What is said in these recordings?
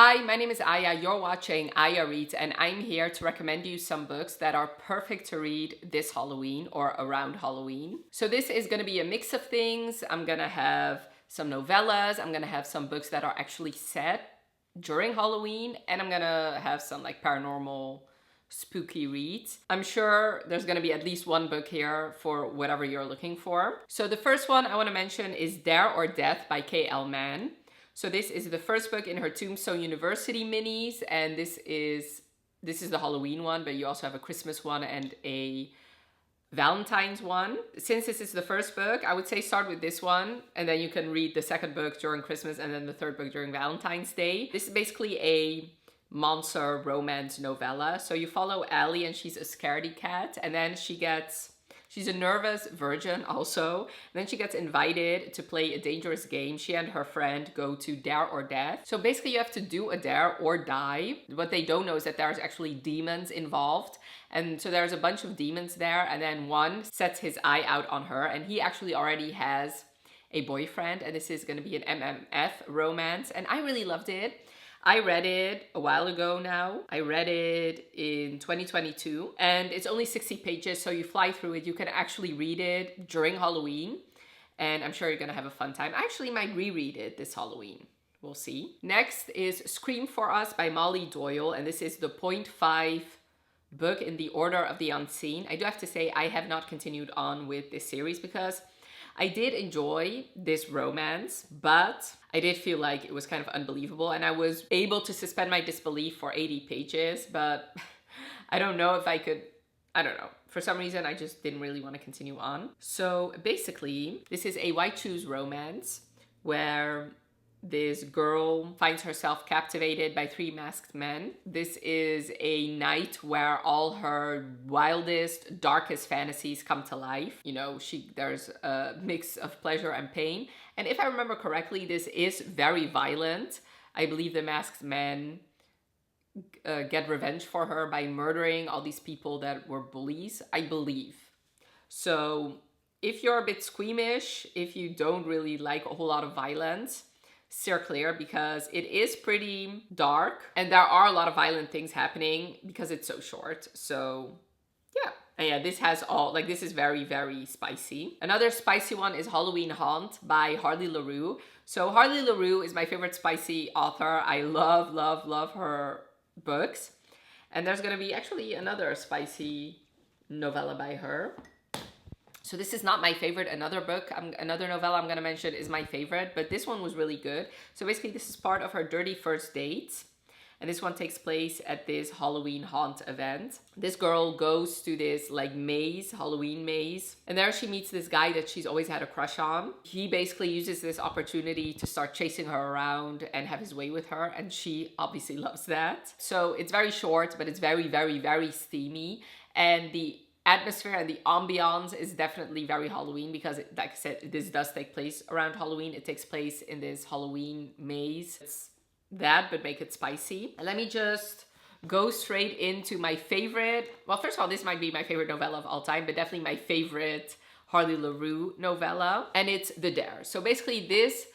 Hi, my name is Aya. You're watching Aya Reads, and I'm here to recommend you some books that are perfect to read this Halloween or around Halloween. So this is going to be a mix of things. I'm going to have some novellas, I'm going to have some books that are actually set during Halloween, and I'm going to have some like paranormal spooky reads. I'm sure there's going to be at least one book here for whatever you're looking for. So the first one I want to mention is Dare or Death by K.L. Mann. So this is the first book in her Tombstone University minis, and this is the Halloween one, but you also have a Christmas one and a Valentine's one. Since this is the first book, I would say start with this one, and then you can read the second book during Christmas and then the third book during Valentine's Day. This is basically a monster romance novella. So you follow Allie, and she's a scaredy cat, and then she's a nervous virgin also. And then she gets invited to play a dangerous game. She and her friend go to Dare or Death. So basically you have to do a dare or die. What they don't know is that there's actually demons involved. And so there's a bunch of demons there, and then one sets his eye out on her, and he actually already has a boyfriend, and this is going to be an MMF romance, and I really loved it. I read it a while ago now. I read it in 2022, and it's only 60 pages, so you fly through it. You can actually read it during Halloween, and I'm sure you're gonna have a fun time. I actually might reread it this Halloween. We'll see. Next is Scream for Us by Molly Doyle, and this is the .5 book in the Order of the Unseen. I do have to say I have not continued on with this series because I did enjoy this romance, but I did feel like it was kind of unbelievable, and I was able to suspend my disbelief for 80 pages, but I don't know if I could, I don't know. For some reason, I just didn't really want to continue on. So basically, this is a white shoes romance where this girl finds herself captivated by 3 masked men. This is a night where all her wildest, darkest fantasies come to life. You know, there's a mix of pleasure and pain. And if I remember correctly, this is very violent. I believe the masked men get revenge for her by murdering all these people that were bullies, I believe. So if you're a bit squeamish, if you don't really like a whole lot of violence, steer clear, because it is pretty dark and there are a lot of violent things happening because it's so short. So yeah. And yeah, this is very, very spicy. Another spicy one is Halloween Haunt by Harley Laroux. So Harley Laroux is my favorite spicy author. I love, love, love her books. And there's gonna be actually another spicy novella by her. So this is not my favorite. Another novella I'm going to mention is my favorite, but this one was really good. So basically this is part of her Dirty First Dates, and this one takes place at this Halloween Haunt event. This girl goes to this like maze, Halloween maze, and there she meets this guy that she's always had a crush on. He basically uses this opportunity to start chasing her around and have his way with her, and she obviously loves that. So it's very short, but it's very, very, very steamy, and the atmosphere and the ambiance is definitely very Halloween because, like I said, this does take place around Halloween. It takes place in this Halloween maze. It's that, but make it spicy. And let me just go straight into my favorite. Well, first of all, this might be my favorite novella of all time, but definitely my favorite Harley Laroux novella, and it's The Dare. So basically, this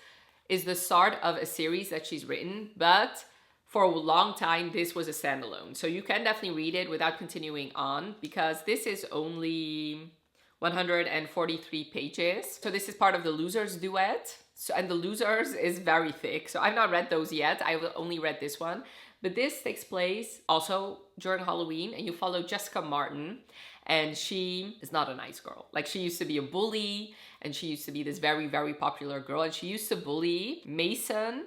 is the start of a series that she's written, but for a long time, this was a standalone. So you can definitely read it without continuing on because this is only 143 pages. So this is part of the Losers duet. And the Losers is very thick. So I've not read those yet. I've only read this one. But this takes place also during Halloween, and you follow Jessica Martin. And she is not a nice girl. Like, she used to be a bully, and she used to be this very, very popular girl. And she used to bully Mason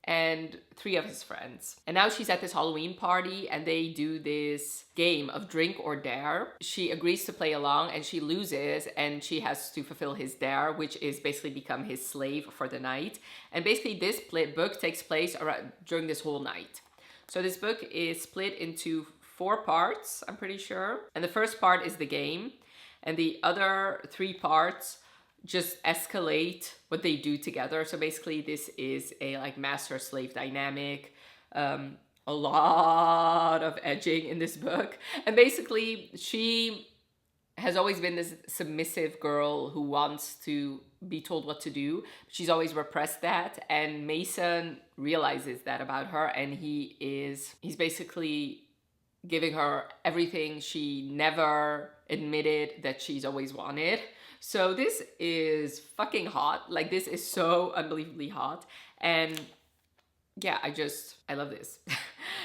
and 3 of his friends. And now she's at this Halloween party, and they do this game of drink or dare. She agrees to play along, and she loses, and she has to fulfill his dare, which is basically become his slave for the night. And basically this book takes place during this whole night. So this book is split into 4 parts, I'm pretty sure. And the first part is the game, and the other 3 parts just escalate what they do together. So basically this is a like master-slave dynamic, a lot of edging in this book. And basically she has always been this submissive girl who wants to be told what to do. She's always repressed that, and Mason realizes that about her, and he's basically giving her everything she never admitted that she's always wanted. So this is fucking hot. Like, this is so unbelievably hot. And yeah, I love this.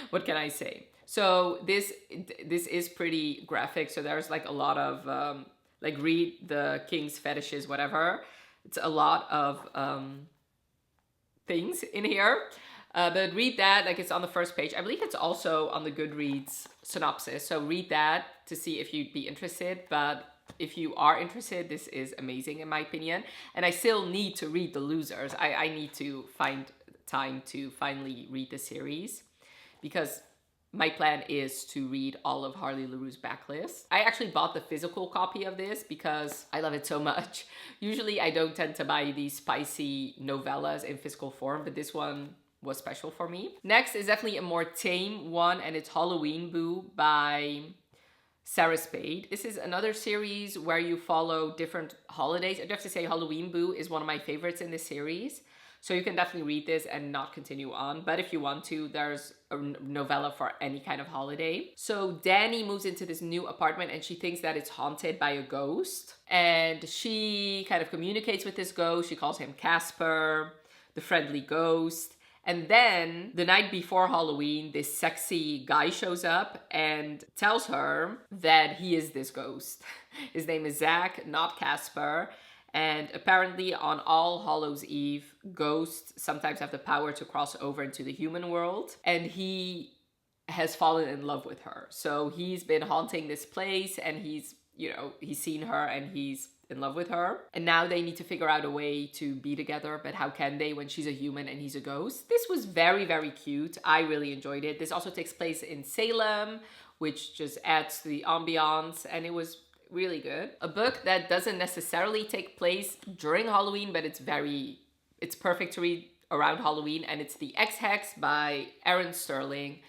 What can I say? So this is pretty graphic. So there's like a lot of like, read the king's fetishes, whatever. It's a lot of things in here. But read that, like, it's on the first page. I believe it's also on the Goodreads synopsis. So read that to see if you'd be interested. But if you are interested, this is amazing in my opinion. And I still need to read The Losers. I need to find time to finally read the series, because my plan is to read all of Harley Laroux's backlist. I actually bought the physical copy of this because I love it so much. Usually I don't tend to buy these spicy novellas in physical form, but this one was special for me. Next is definitely a more tame one, and it's Halloween Boo by Sarah Spade. This is another series where you follow different holidays. I do have to say Halloween Boo is one of my favorites in this series. So you can definitely read this and not continue on. But if you want to, there's a novella for any kind of holiday. So Danny moves into this new apartment and she thinks that it's haunted by a ghost. And she kind of communicates with this ghost. She calls him Casper, the friendly ghost. And then the night before Halloween, this sexy guy shows up and tells her that he is this ghost. His name is Zach, not Casper. And apparently on All Hallows Eve, ghosts sometimes have the power to cross over into the human world. And he has fallen in love with her. So he's been haunting this place and he's seen her and he's in love with her. And now they need to figure out a way to be together. But how can they when she's a human and he's a ghost? This was very, very cute. I really enjoyed it. This also takes place in Salem, which just adds to the ambiance. And it was really good. A book that doesn't necessarily take place during Halloween, but it's perfect to read around Halloween, and it's The Ex-Hex by Erin Sterling.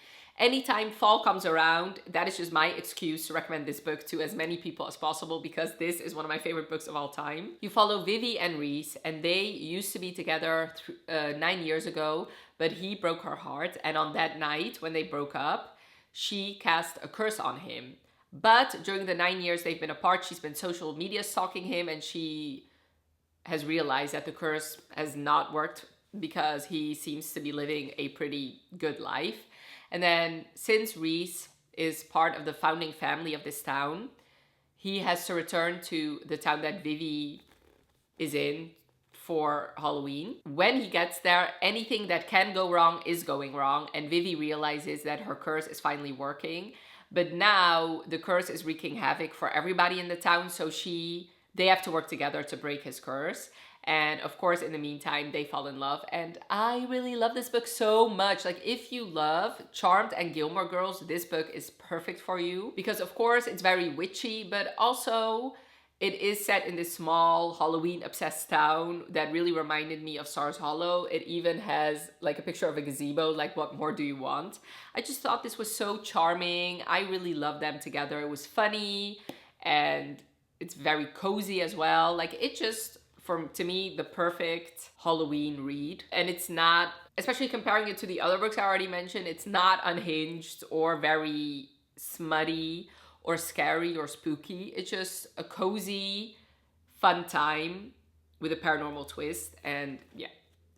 Anytime fall comes around, that is just my excuse to recommend this book to as many people as possible, because this is one of my favorite books of all time. You follow Vivi and Reese, and they used to be together 9 years ago, but he broke her heart, and on that night when they broke up, she cast a curse on him. But during the 9 years they've been apart, she's been social media stalking him, and she has realized that the curse has not worked because he seems to be living a pretty good life. And then since Reese is part of the founding family of this town, he has to return to the town that Vivi is in for Halloween. When he gets there, anything that can go wrong is going wrong, and Vivi realizes that her curse is finally working. But now the curse is wreaking havoc for everybody in the town, so they have to work together to break his curse. And of course, in the meantime, they fall in love. And I really love this book so much. Like, if you love Charmed and Gilmore Girls, this book is perfect for you. Because of course, it's very witchy, but also it is set in this small Halloween-obsessed town that really reminded me of Stars Hollow. It even has like a picture of a gazebo, like, what more do you want? I just thought this was so charming. I really loved them together. It was funny and it's very cozy as well. Like, it just, to me, the perfect Halloween read. And it's not, especially comparing it to the other books I already mentioned, it's not unhinged or very smutty or scary or spooky. It's just a cozy, fun time with a paranormal twist. And yeah,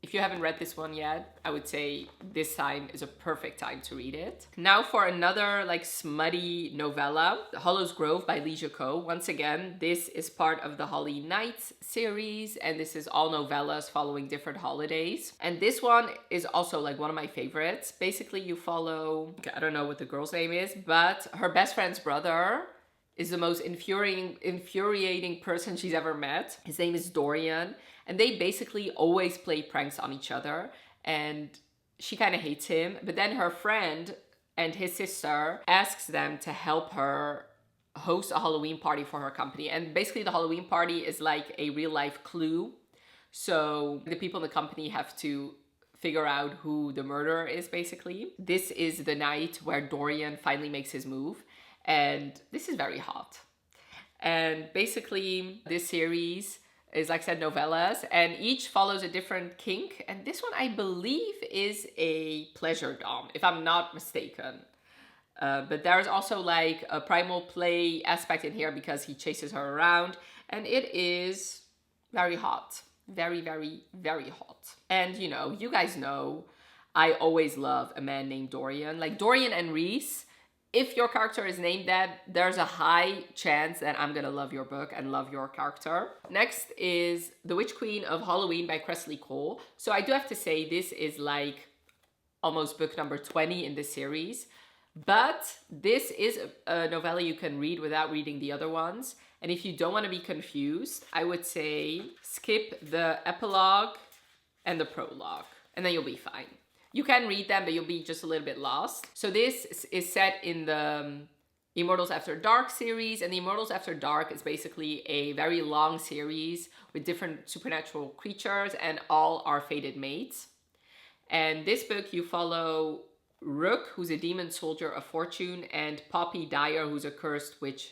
if you haven't read this one yet, I would say this time is a perfect time to read it. Now for another like smutty novella, Hollow's Grove by Leisha Ko. Once again, this is part of the Holly Nights series, and this is all novellas following different holidays. And this one is also like one of my favorites. Basically, you follow, I don't know what the girl's name is, but her best friend's brother is the most infuriating person she's ever met. His name is Dorian. And they basically always play pranks on each other, and she kind of hates him. But then her friend and his sister asks them to help her host a Halloween party for her company. And basically the Halloween party is like a real life Clue. So the people in the company have to figure out who the murderer is, basically. This is the night where Dorian finally makes his move, and this is very hot. And basically this series is, like I said, novellas, and each follows a different kink. And this one, I believe, is a pleasure dom, if I'm not mistaken. But there's also like a primal play aspect in here because he chases her around, and it is very hot. Very, very, very hot. And you know, you guys know, I always love a man named Dorian. Like Dorian and Reese, if your character is named that, there's a high chance that I'm gonna love your book and love your character. Next is The Witch Queen of Halloween by Cressley Cole. So I do have to say, this is like almost book number 20 in this series. But this is a novella you can read without reading the other ones. And if you don't want to be confused, I would say skip the epilogue and the prologue, and then you'll be fine. You can read them, but you'll be just a little bit lost. So this is set in the Immortals After Dark series, and the Immortals After Dark is basically a very long series with different supernatural creatures, and all are fated mates. And this book, you follow Rook, who's a demon soldier of fortune, and Poppy Dyer, who's a cursed Wiccan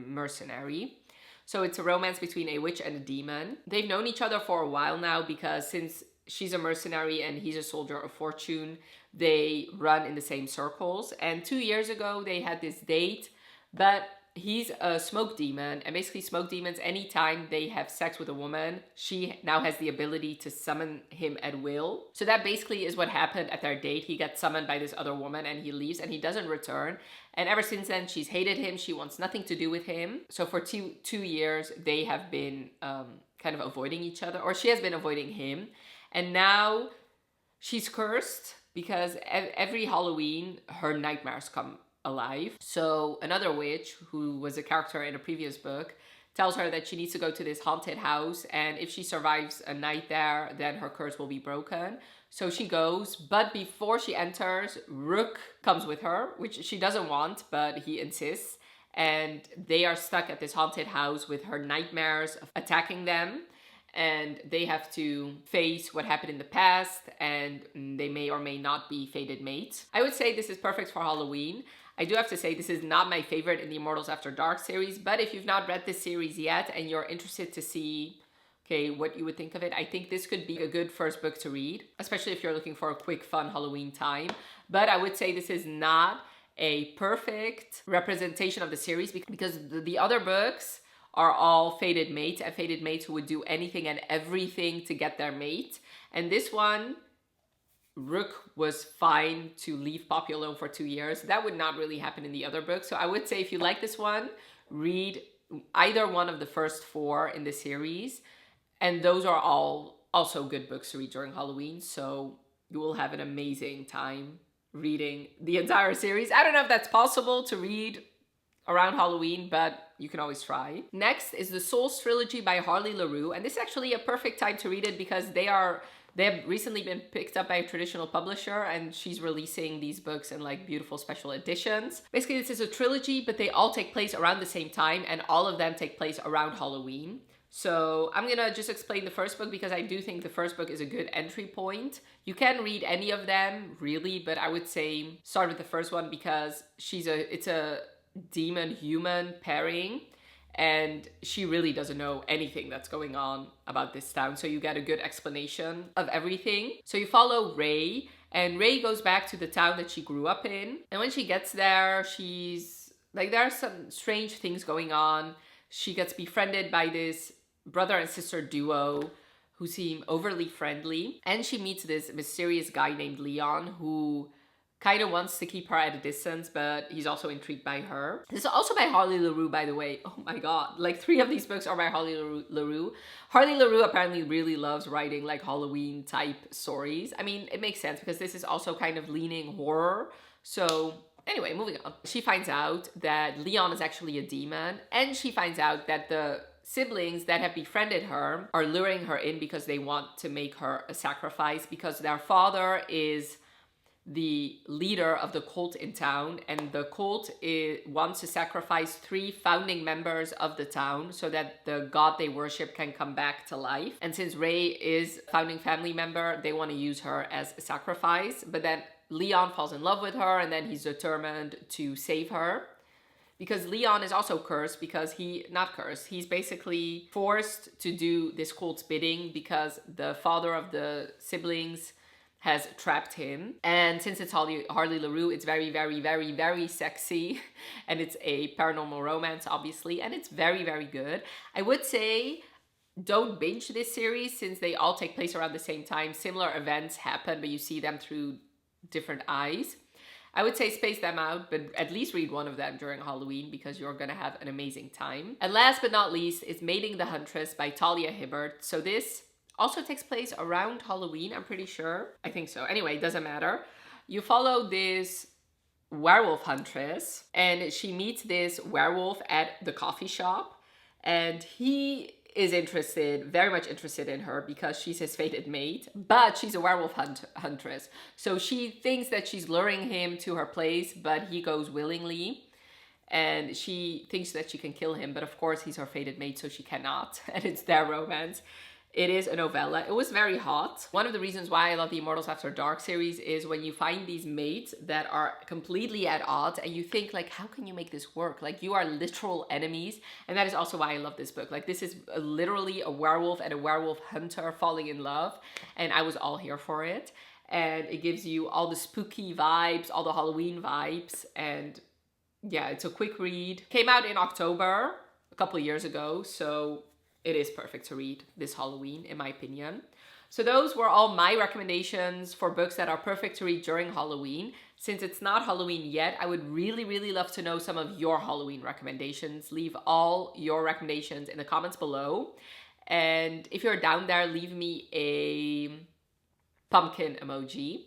mercenary. So it's a romance between a witch and a demon. They've known each other for a while now because since she's a mercenary and he's a soldier of fortune, they run in the same circles. And 2 years ago, they had this date, but he's a smoke demon, and basically smoke demons, anytime they have sex with a woman, she now has the ability to summon him at will. So that basically is what happened at their date. He gets summoned by this other woman and he leaves and he doesn't return. And ever since then, she's hated him. She wants nothing to do with him. So for two years, they have been kind of avoiding each other, or she has been avoiding him. And now she's cursed because every Halloween, her nightmares come alive. So another witch, who was a character in a previous book, tells her that she needs to go to this haunted house, and if she survives a night there, then her curse will be broken. So she goes, but before she enters, Rook comes with her, which she doesn't want, but he insists, and they are stuck at this haunted house with her nightmares attacking them, and they have to face what happened in the past, and they may or may not be fated mates. I would say this is perfect for Halloween. I do have to say this is not my favorite in the Immortals After Dark series, but if you've not read this series yet and you're interested to see, okay, what you would think of it, I think this could be a good first book to read, especially if you're looking for a quick, fun Halloween time. But I would say this is not a perfect representation of the series because the other books are all fated mates, and fated mates who would do anything and everything to get their mate. And this one, Rook was fine to leave Poppy alone for 2 years. That would not really happen in the other books. So I would say if you like this one, read either one of the first 4 in the series. And those are all also good books to read during Halloween. So you will have an amazing time reading the entire series. I don't know if that's possible to read around Halloween, but you can always try. Next is the Souls trilogy by Harley Laroux. And this is actually a perfect time to read it because they have recently been picked up by a traditional publisher, and she's releasing these books in like beautiful special editions. Basically, this is a trilogy, but they all take place around the same time, and all of them take place around Halloween. So I'm gonna just explain the first book because I do think the first book is a good entry point. You can read any of them, really, but I would say start with the first one because it's a demon-human pairing, and she really doesn't know anything that's going on about this town. So you get a good explanation of everything. So you follow Ray, and Ray goes back to the town that she grew up in. And when she gets there, she's like, there are some strange things going on. She gets befriended by this brother and sister duo who seem overly friendly. And she meets this mysterious guy named Leon who kind of wants to keep her at a distance, but he's also intrigued by her. This is also by Harley Laroux, by the way. Oh my god, like 3 of these books are by Harley Laroux. Harley Laroux apparently really loves writing like Halloween type stories. I mean, it makes sense because this is also kind of leaning horror. So anyway, moving on. She finds out that Leon is actually a demon, and she finds out that the siblings that have befriended her are luring her in because they want to make her a sacrifice because their father is the leader of the cult in town, and the cult wants to sacrifice 3 founding members of the town so that the god they worship can come back to life. And since Ray is a founding family member, they want to use her as a sacrifice. But then Leon falls in love with her, and then he's determined to save her. because Leon is also cursed because he's basically forced to do this cult's bidding because the father of the siblings has trapped him. And since it's Harley Laroux, it's very, very, very, very sexy. And it's a paranormal romance, obviously. And it's very, very good. I would say don't binge this series since they all take place around the same time. Similar events happen, but you see them through different eyes. I would say space them out, but at least read one of them during Halloween because you're gonna have an amazing time. And last but not least is Mating the Huntress by Talia Hibbert. So this also takes place around Halloween, I'm pretty sure. I think so. Anyway, it doesn't matter. You follow this werewolf huntress and she meets this werewolf at the coffee shop, and he is very much interested in her because she's his fated mate, but she's a werewolf huntress. So she thinks that she's luring him to her place, but he goes willingly. And she thinks that she can kill him, but of course he's her fated mate, so she cannot. And it's their romance. It is a novella. It was very hot. One of the reasons why I love the Immortals After Dark series is when you find these mates that are completely at odds and you think like, how can you make this work? Like you are literal enemies. And that is also why I love this book. Like this is literally a werewolf and a werewolf hunter falling in love. And I was all here for it. And it gives you all the spooky vibes, all the Halloween vibes. And yeah, it's a quick read. Came out in October a couple of years ago. So it is perfect to read this Halloween, in my opinion. So those were all my recommendations for books that are perfect to read during Halloween. Since it's not Halloween yet, I would really, really love to know some of your Halloween recommendations. Leave all your recommendations in the comments below. And if you're down there, leave me a pumpkin emoji.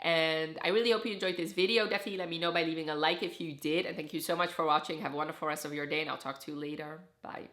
And I really hope you enjoyed this video. Definitely let me know by leaving a like if you did. And thank you so much for watching. Have a wonderful rest of your day, and I'll talk to you later. Bye.